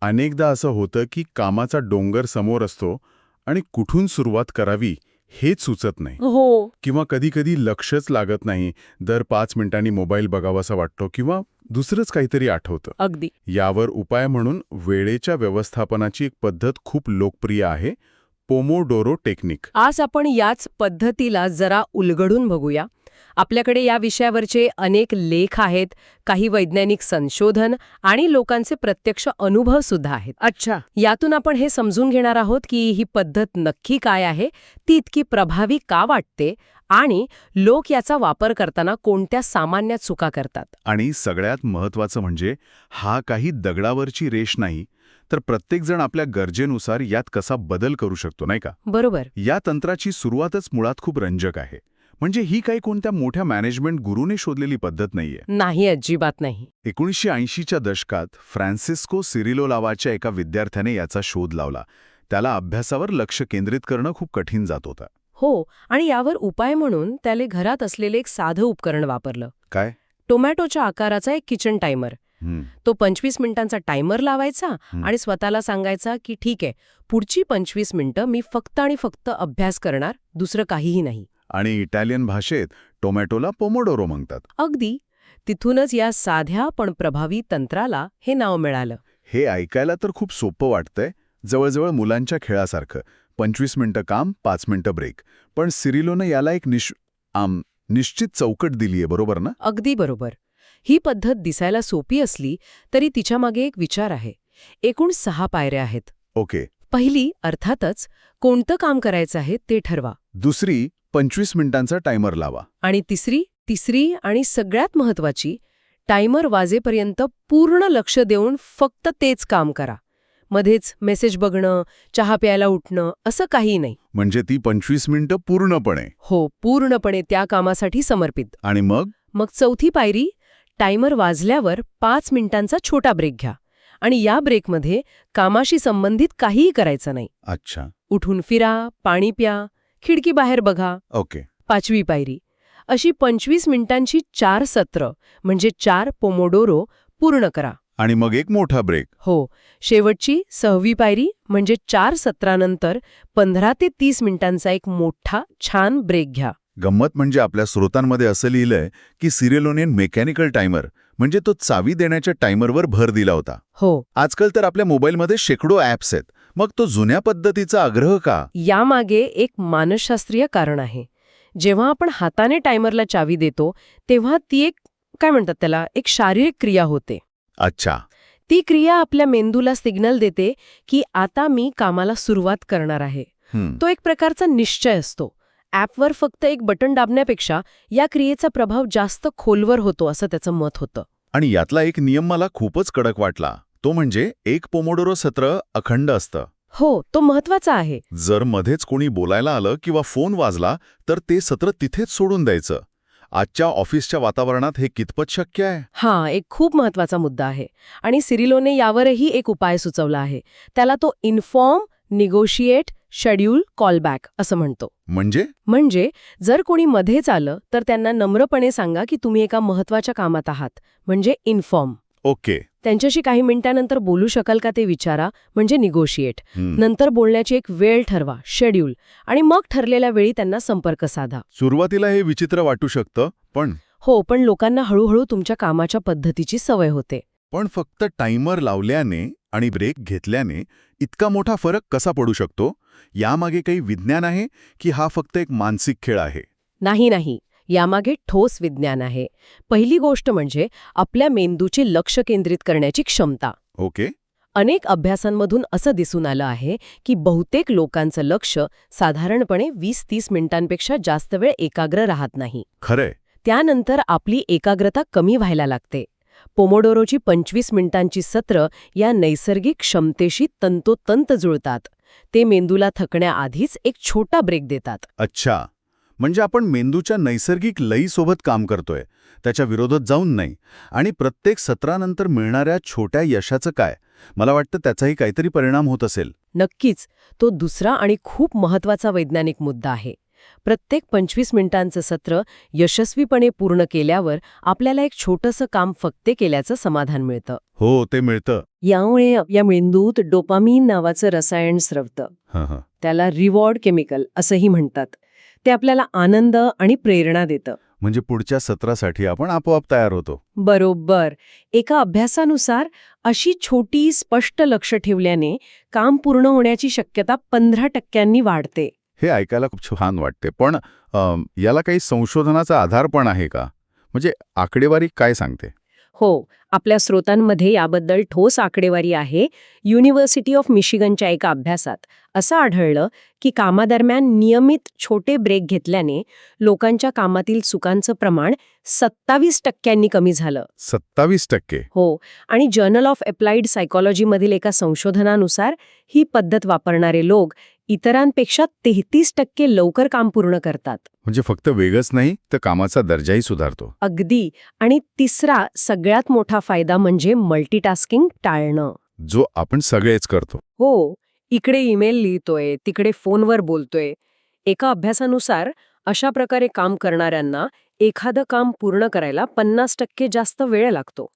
अनेकदा असं होतं की कामाचा डोंगर समोर असतो आणि कुठून सुरुवात करावी हेच सुचत नाही. हो. किंवा कधी-कधी लक्षच लागत नाही. दर 5 मिनिटांनी मोबाईल बघावासा वाटतो किंवा दुसरंच काहीतरी आठवतं. अगदी. यावर उपाय म्हणून वेळेच्या व्यवस्थापनाची एक पद्धत खूप लोकप्रिय आहे, पोमोडोरो टेक्निक. आज आपण याच पद्धतीला जरा उलगडून बघूया. आपल्याकडे या विषयावरचे अनेक लेख आहेत, काही वैज्ञानिक संशोधन आणि लोकांचे प्रत्यक्ष अनुभव सुद्धा आहेत. अच्छा. यातून आपण हे समजून घेणार आहोत की ही पद्धत नक्की काय आहे, ती इतकी प्रभावी का वाटते आणि लोक याचा वापर करताना कोणत्या सामान्य चुका करतात. आणि सगळ्यात महत्त्वाचं म्हणजे हा काही दगडावरची रेष नाही, तर प्रत्येकजण आपल्या गरजेनुसार यात कसा बदल करू शकतो, नाही का? बरोबर. या तंत्राची सुरुवातच मुळात खूप रंजक आहे. म्हणजे ही काही कोणत्या मोठ्या मॅनेजमेंट गुरूने शोधलेली पद्धत नाहीये. नाही, अजिबात नाही. 1980च्या दशकात फ्रान्सिस्को सिरिलो नावाच्या एका विद्यार्थ्याने याचा शोध लावला. त्याला अभ्यासावर लक्ष केंद्रित करणं खूप कठीण जात होतं. हो, आणि यावर उपाय म्हणून त्याने घरात असलेले एक साधं उपकरण वापरलं. काय? टोमॅटोच्या आकाराचा एक किचन टायमर. तो 25 मिनिटांचा टायमर लावायचा आणि स्वतःला सांगायचा की ठीक आहे, पुढची 25 मिनिटं मी फक्त आणि फक्त अभ्यास करणार, दुसरं काहीही नाही. आणि इटालियन भाषेत टोमॅटोला पोमोडोरो म्हणतात. अगदी. तिथूनच या साध्या पण प्रभावी तंत्राला हे नाव मिळालं. हे ऐकायला तर खूप सोपं वाटतंय, जवळजवळ मुलांच्या खेळासारखं. 25 मिनिटं काम, 5 मिनिटं ब्रेक. पण सिरिलोनं याला एक निश्चित चौकट दिलीये, बरोबर ना? अगदी बरोबर. ही पद्धत दिसायला सोपी असली तरी तिच्यामागे एक विचार आहे. एकूण 6 पायऱ्या आहेत. ओके. पहिली, अर्थातच, कोणतं काम करायचं आहे ते ठरवा. दुसरी, 25 मिनिटांचा टायमर लावा. आणि तिसरी आणि सगळ्यात महत्वाची, टायमर वाजेपर्यंत पूर्ण लक्ष देऊन फक्त तेच काम करा. मध्येच मेसेज बघणं, चहा प्यायला उठणं असं काही नाही. म्हणजे ती 25 मिनिटं पूर्णपणे. हो, पूर्णपणे त्या कामासाठी समर्पित. आणि मग चौथी पायरी, टायमर वाजल्यावर 5 मिनिटांचा छोटा ब्रेक घ्या. आणि या ब्रेकमध्ये कामाशी संबंधित काहीही करायचं नाही. अच्छा. उठून फिरा, पाणी प्या, खिडकी बाहेर बघा. ओके. 5वी पायरी, अशी 25 मिनिटांची 4 सत्र म्हणजे 4 पोमोडोरो पूर्ण करा. आणि मग एक मोठा ब्रेक. हो, शेवटची 6वी पायरी म्हणजे 4 सत्रानंतर 15 ते 30 मिनिटांचा एक मोठा छान ब्रेक घ्या. गंमत म्हणजे आपल्या स्रोतांमध्ये असं लिहिलंय की सिरिलोने मेकॅनिकल टायमर म्हणजे तो चावी देण्याच्या टायमरवर भर दिला होता. हो. आजकाल तर आपल्या मोबाईलमध्ये शेकडो ॲप्स आहेत. मग तो जुन्या पद्धतीचा आग्रह का? यामागे एक मानसशास्त्रीय कारण आहे. जेव्हा आपण हाताने टायमरला चावी देतो तेव्हा ती एक, काय म्हणतात त्याला, एक शारीरिक क्रिया होते. अच्छा. ती क्रिया आपल्या मेंदूला सिग्नल देते की आता मी कामाला सुरुवात करणार आहे. तो एक प्रकारचा निश्चय असतो. ॲपवर फक्त एक बटन दाबण्यापेक्षा या क्रियेचा प्रभाव जास्त खोलवर होतो असं त्याचं मत होतं. आणि यातला एक नियम मला खूपच कडक वाटला. तो म्हणजे एक पोमोडोरो सत्र अखंड असतं. हो, तो महत्वाचा आहे. जर मध्येच कोणी बोलायला आलं किंवा फोन वाजला तर ते सत्र तिथेच सोडून द्यायचं. आजच्या ऑफिसच्या वातावरणात हे कितपत शक्य आहे? हा एक खूप महत्वाचा मुद्दा आहे. आणि सिरिलोने यावरही एक उपाय सुचवला आहे. त्याला तो इन्फॉर्म, निगोशिएट, शेड्यूल, कॉलबॅक असं म्हणतो. म्हणजे जर कोणी मध्येच आलं तर त्यांना नम्रपणे सांगा की तुम्ही एका महत्वाच्या कामात आहात, म्हणजे इन्फॉर्म. ओके. त्यांच्याशी काही मिनिटांनंतर बोलू शकाल का ते विचारा, म्हणजे निगोशिएट. नंतर बोलण्याची एक वेळ ठरवा, शेड्यूल. आणि मग ठरलेल्या वेळी त्यांना संपर्क साधा. सुरुवातीला हे विचित्र वाटू शकतं, पण लोकांना हळूहळू तुमच्या कामाच्या पद्धतीची सवय होते. पण फक्त टायमर लावल्याने आणि ब्रेक घेतल्याने इतका मोठा फरक कसा पडू शकतो? यामागे काही विज्ञान आहे की हा फक्त एक मानसिक खेळ आहे? नाही, यामागे ठोस विज्ञान आहे. पहिली गोष्ट म्हणजे आपल्या मेंदूचे लक्ष केंद्रित करण्याची क्षमता. ओके. अनेक अभ्यासांमधून असं दिसून आलं आहे की बहुतेक लोकांचं लक्ष साधारणपणे 20-30 मिनिटांपेक्षा जास्त वेळ एकाग्र राहत नाही. खरंय. त्यानंतर आपली एकाग्रता कमी व्हायला लागते. पोमोडोरोची 25 मिनिटांची सत्र या नैसर्गिक क्षमतेशी तंतोतंत जुळतात. ते मेंदूला थकण्याआधीच एक छोटा ब्रेक देतात. अच्छा. म्हणजे आपण मेंदूच्या नैसर्गिक लयीसोबत काम करतोय, त्याच्या विरोधात जाऊन नाही. आणि प्रत्येक सत्रानंतर मिळणाऱ्या छोट्या यशाचं काय? मला वाटतं त्याचाही काहीतरी परिणाम होत असेल. नक्कीच. तो दुसरा आणि खूप महत्वाचा वैज्ञानिक मुद्दा आहे. प्रत्येक 25 मिनिटांचं सत्र यशस्वीपणे पूर्ण केल्यावर आपल्याला एक छोटंसं काम फक्त केल्याचं समाधान मिळतं. हो, ते मिळतं. यामुळे आपल्या मेंदूत डोपामीन नावाचं रसायन स्रवतं. हां. त्याला रिवॉर्ड केमिकल असंही म्हणतात. ते आपल्याला आनंद आणि प्रेरणा देतं. म्हणजे पुढच्या सत्रासाठी आपण आपोआप तयार होतो. बरोबर. एका अभ्यासानुसार अशी छोटी स्पष्ट लक्ष ठेवल्याने काम पूर्ण होण्याची शक्यता 15% वाढते. हे ऐकायला खूप छान वाटते. पण याला काही संशोधनाचा आधार पण आहे का? म्हणजे आकडेवारी काय सांगते? हो, आपल्या स्रोतांमध्ये याबद्दल ठोस आकडेवारी आहे. युनिव्हर्सिटी ऑफ मिशिगनच्या एका अभ्यासात असं आढळलं की कामादरम्यान नियमित छोटे ब्रेक घेतल्याने लोकांच्या कामातील चुकांचं प्रमाण 27% कमी झालं. 27%? हो, आणि जर्नल ऑफ अप्लाइड सायकॉलॉजीमधील एका संशोधनानुसार ही पद्धत वापरणारे लोक इतरांपेक्षा 33% लवकर काम पूर्ण करतात. म्हणजे फक्त वेगच नाही, तर कामाचा दर्जाही सुधारतो. अगदी. आणि तिसरा सगळ्यात मोठा फायदा म्हणजे मल्टीटास्किंग टाळणं. जो आपण सगळेच करतो. हो, इकडे ईमेल लिहितोय, तिकडे फोनवर बोलतोय. एका अभ्यासानुसार अशा प्रकारे काम करणाऱ्यांना एखादं काम पूर्ण करायला 50% जास्त वेळ लागतो.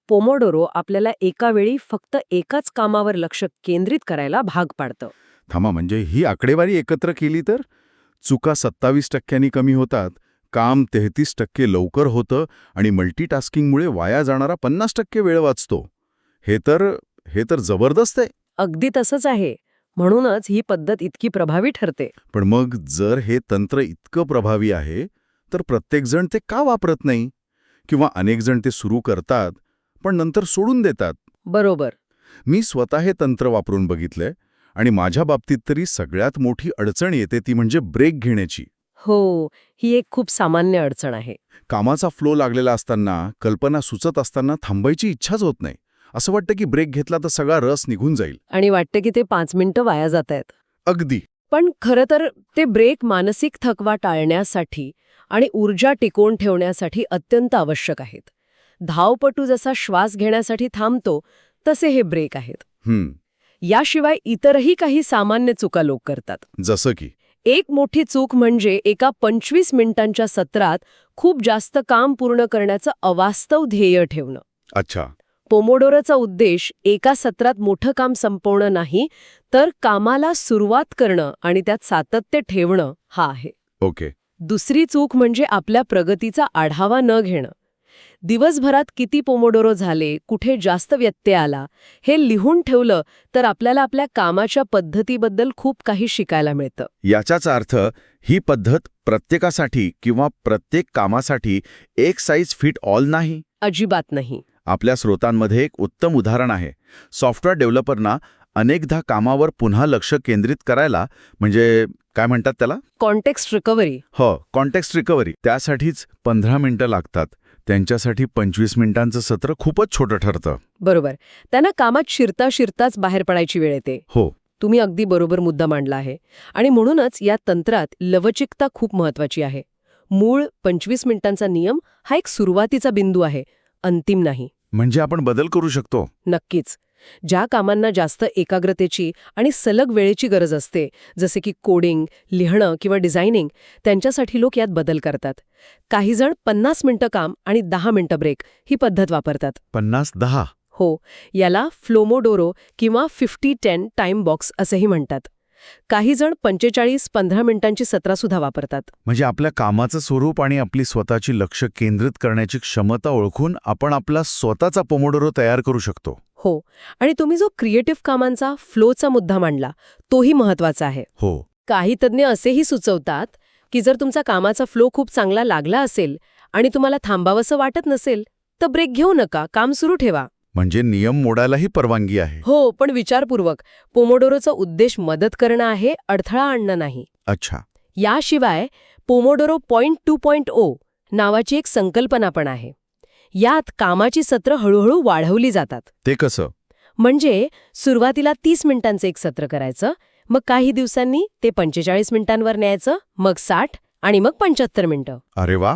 पोमोडोरो आपल्याला एका वेळी फक्त एकाच कामावर लक्ष केंद्रित करायला भाग पाडतं. थांबा, म्हणजे ही आकडेवारी एकत्र केली तर चुका 27% कमी होतात, काम 33% लवकर होतं आणि मल्टीटास्किंगमुळे वाया जाणारा 50% वेळ वाचतो. हे तर जबरदस्त आहे. अगदी तसंच आहे. म्हणूनच ही पद्धत इतकी प्रभावी ठरते. पण मग जर हे तंत्र इतकं प्रभावी आहे, तर प्रत्येकजण ते का वापरत नाही? किंवा अनेक जण ते सुरू करतात, पण नंतर सोडून देतात. बरोबर. मी स्वतः हे तंत्र वापरून बघितलंय आणि माझ्या बाबतीत तरी सगळ्यात मोठी अडचण येते ती म्हणजे ब्रेक घेण्याची. हो, ही एक खूप सामान्य अडचण आहे. कामाचा फ्लो लागलेला असताना, कल्पना सुचत असताना थांबायची इच्छाच होत नाही. असं वाटतं की ब्रेक घेतला तर सगळा रस निघून जाईल. आणि वाटतं की ते 5 मिनिटं वाया जात आहेत. अगदी. पण खरं तर ते ब्रेक मानसिक थकवा टाळण्यासाठी आणि ऊर्जा टिकवून ठेवण्यासाठी अत्यंत आवश्यक आहेत. धावपटू जसा श्वास घेण्यासाठी थांबतो, तसे हे ब्रेक आहेत. याशिवाय इतरही काही सामान्य चुका लोक करतात. जसं की एक मोठी चूक म्हणजे एका 25 मिनिटांच्या सत्रात खूप जास्त काम पूर्ण करण्याचं अवास्तव ध्येय ठेवणं. अच्छा. पोमोडोरोचा उद्देश एका सत्रात मोठं काम संपवणं नाही, तर कामाला सुरुवात करणं आणि त्यात सातत्य ठेवणं हा आहे. ओके. दुसरी चूक म्हणजे आपल्या प्रगतीचा आढावा न घेणं. दिवसभरात किती पोमोडोरो झाले, कुठे जास्त व्यत्यय आला, हे लिहून ठेवलं तर आपल्याला आपल्या कामाच्या पद्धतीबद्दल खूप काही शिकायला मिळतं. याचाच अर्थ ही पद्धत प्रत्येकासाठी किंवा प्रत्येक कामासाठी एक साईज फिट ऑल नाही. अजिबात नाही. आपल्या स्रोतांमध्ये एक उत्तम उदाहरण आहे. सॉफ्टवेअर डेव्हलपरना अनेकदा कामावर पुन्हा लक्ष केंद्रित करायला, म्हणजे काय म्हणतात त्याला, कॉन्टेक्स्ट रिकव्हरी. कॉन्टेक्स्ट रिकव्हरी, त्यासाठीच 15 मिनिटं लागतात. त्यांच्यासाठी 25 मिनिटांचं सत्र खूपच छोटं ठरतं. बरोबर. त्यांना कामात शिरताच बाहेर पडायची वेळ येते. हो. तुम्ही अगदी बरोबर मुद्दा मांडला आहे. आणि म्हणूनच या तंत्रात लवचिकता खूप महत्वाची आहे. मूळ 25 मिनिटांचा नियम हा एक सुरुवातीचा बिंदू आहे, अंतिम नाही. म्हणजे आपण बदल करू शकतो. नक्कीच. ज्या कामांना जास्त एकाग्रतेची आणि सलग वेळेची गरज असते, जसे की कोडिंग, लिहिणं किंवा डिझायनिंग, त्यांच्यासाठी लोक यात बदल करतात. काही जण 50 मिनिटं काम आणि 10 मिनिटं ब्रेक ही पद्धत वापरतात. 50-10? हो, याला फ्लोमोडोरो किंवा 50-10 टाइम बॉक्स असेही म्हणतात. काही जण 45-15 मिनिटांची सत्रासुद्धा वापरतात. म्हणजे आपल्या कामाचं स्वरूप आणि आपली स्वतःची लक्ष केंद्रित करण्याची क्षमता ओळखून आपण आपला स्वतःचा पोमोडोरो तयार करू शकतो. हो, आणि तुम्ही जो क्रिएटिव्ह कामांचा फ्लोचा मुद्दा मांडला, तोही महत्वाचा आहे. हो. काही तज्ज्ञ असेही सुचवतात की जर तुमचा कामाचा फ्लो खूप चांगला लागला असेल आणि तुम्हाला थांबावंसं वाटत नसेल, तर ब्रेक घेऊ नका, काम सुरू ठेवा. म्हणजे नियम मोडायलाही परवानगी आहे. हो, पण विचारपूर्वक. पोमोडोरोचा उद्देश मदत करणं आहे, अडथळा आणणं नाही. अच्छा. याशिवाय पोमोडोरो 2.0 नावाची एक संकल्पना पण आहे. यात कामाची सत्र हळूहळू वाढवली जातात. ते कसं? म्हणजे सुरुवातीला 30 मिनिटांचं एक सत्र करायचं, मग काही दिवसांनी ते 45 मिनिटांवर न्यायचं, मग 60 आणि मग 75 मिनिटं. अरे वा.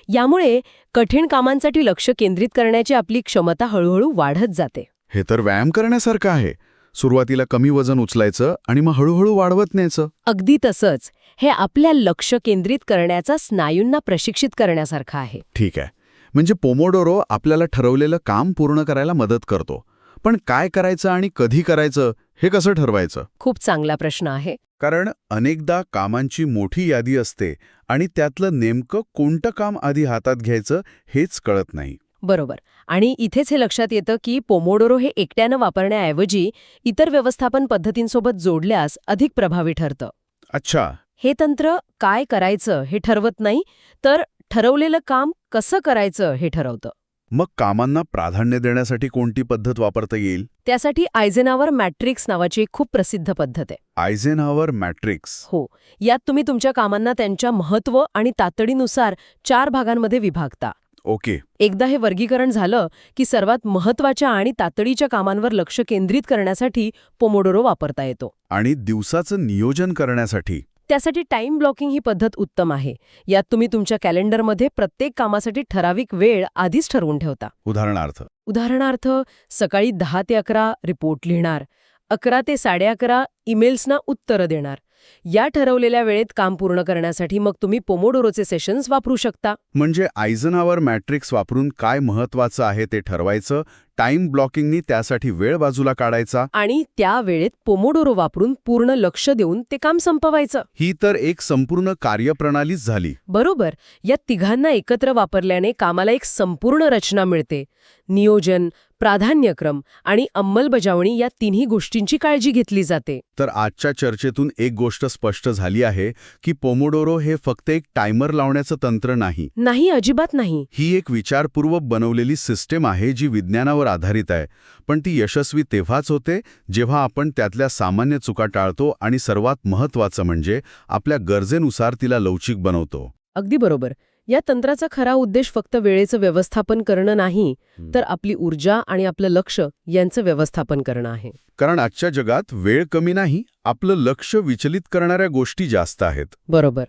यामुळे कठीण कामांसाठी लक्ष केंद्रित करण्याची आपली क्षमता हळूहळू वाढत जाते. हे तर व्यायाम करण्यासारखं आहे. सुरुवातीला कमी वजन उचलायचं आणि मग हळूहळू वाढवत न्यायचं. अगदी तसंच. हे आपल्या लक्ष केंद्रित करण्याचा स्नायूंना प्रशिक्षित करण्यासारखं आहे. ठीक आहे. म्हणजे पोमोडोरो आपल्याला ठरवलेलं काम पूर्ण करायला मदत करतो. पण काय करायचं आणि कधी करायचं हे कसं ठरवायचं? खूप चांगला प्रश्न आहे. कारण अनेकदा कामांची मोठी यादी असते आणि त्यातलं नेमकं कोणतं काम आधी हातात घ्यायचं हेच कळत नाही. बरोबर. आणि इथेच हे लक्षात येतं की पोमोडोरो हे एकट्यानं वापरण्याऐवजी इतर व्यवस्थापन पद्धतींसोबत जोडल्यास अधिक प्रभावी ठरतं. अच्छा. हे तंत्र काय करायचं हे ठरवत नाही, तर ठरवलेलं काम कसं करायचं हे ठरवतं. मग कामांना प्राधान्य देण्यासाठी कोणती पद्धत वापरता येईल? त्यासाठी आयझेनहॉवर मॅट्रिक्स नावाची एक खूप प्रसिद्ध पद्धत आहे. आयझेनहॉवर मॅट्रिक्स. हो. यात तुम्ही तुमच्या कामांना त्यांच्या महत्त्व आणि तातडीनुसार 4 भागांमध्ये विभागता. ओके. एकदा हे वर्गीकरण झालं की सर्वात महत्त्वाच्या आणि तातडीच्या कामांवर लक्ष केंद्रित करण्यासाठी पोमोडोरो वापरता येतो. आणि दिवसाचं नियोजन करण्यासाठी? त्यासाठी टाइम ब्लॉकिंग ही पद्धत उत्तम आहे. यात तुम्ही तुमच्या कॅलेंडरमध्ये प्रत्येक कामासाठी ठराविक वेळ आधीच ठरवून ठेवता. उदाहरणार्थ सकाळी 10 ते 11 रिपोर्ट लिहिणार, 11 ते 11:30 ईमेल्सना उत्तरं देणार. या ठरवलेल्या वेळेत काम पूर्ण करण्यासाठी मग तुम्ही पोमोडोरोचे सेशन्स वापरू शकता. म्हणजे आयझेनहॉवर मॅट्रिक्स वापरून काय महत्वाचं आहे ते ठरवायचं, टाइम ब्लॉकिंगनी त्यासाठी वेळ बाजूला काढायचा आणि त्या वेळेत पोमोडोरो वापरून पूर्ण लक्ष देऊन ते काम संपवायचं. ही तर एक संपूर्ण कार्यप्रणालीच झाली. बरोबर. या तिघांना एकत्र वापरल्याने कामाला एक संपूर्ण रचना मिळते. नियोजन, प्राधान्यक्रम आणि अंमलबजावणी या तिन्ही गोष्टींची काळजी घेतली जाते. तर आजच्या चर्चेतून एक गोष्ट स्पष्ट झाली आहे की पोमोडोरो हे फक्त एक टायमर लावण्याचं तंत्र नाही. नाही, अजिबात नाही. ही एक विचारपूर्वक बनवलेली सिस्टीम आहे जी विज्ञानावर आधारित आहे. पण ती यशस्वी तेव्हाच होते जेव्हा आपण त्यातल्या सामान्य चुका टाळतो आणि सर्वात महत्त्वाचं म्हणजे आपल्या गरजेनुसार तिला लवचिक बनवतो. अगदी बरोबर. या तंत्राचा खरा उद्देश फक्त वेळेचं व्यवस्थापन करणं नाही, तर आपली ऊर्जा आणि आपलं लक्ष यांचं व्यवस्थापन करणं आहे. कारण आजच्या जगात वेळ कमी नाही, आपलं लक्ष विचलित करणाऱ्या गोष्टी जास्त आहेत. बरोबर.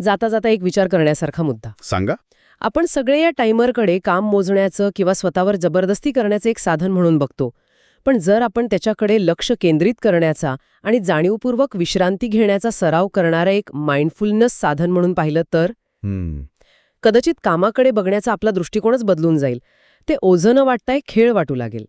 जाता जाता एक विचार करण्यासारखा मुद्दा. सांगा. आपण सगळे या टायमरकडे काम मोजण्याचं किंवा स्वतःवर जबरदस्ती करण्याचं एक साधन म्हणून बघतो. पण जर आपण त्याच्याकडे लक्ष केंद्रित करण्याचा आणि जाणीवपूर्वक विश्रांती घेण्याचा सराव करणारं एक माइंडफुलनेस साधन म्हणून पाहिलं तर कदाचित कामाकडे बघण्याचा आपला दृष्टिकोनच बदलून जाईल. ते ओझं न वाटताय खेळ वाटू लागेल.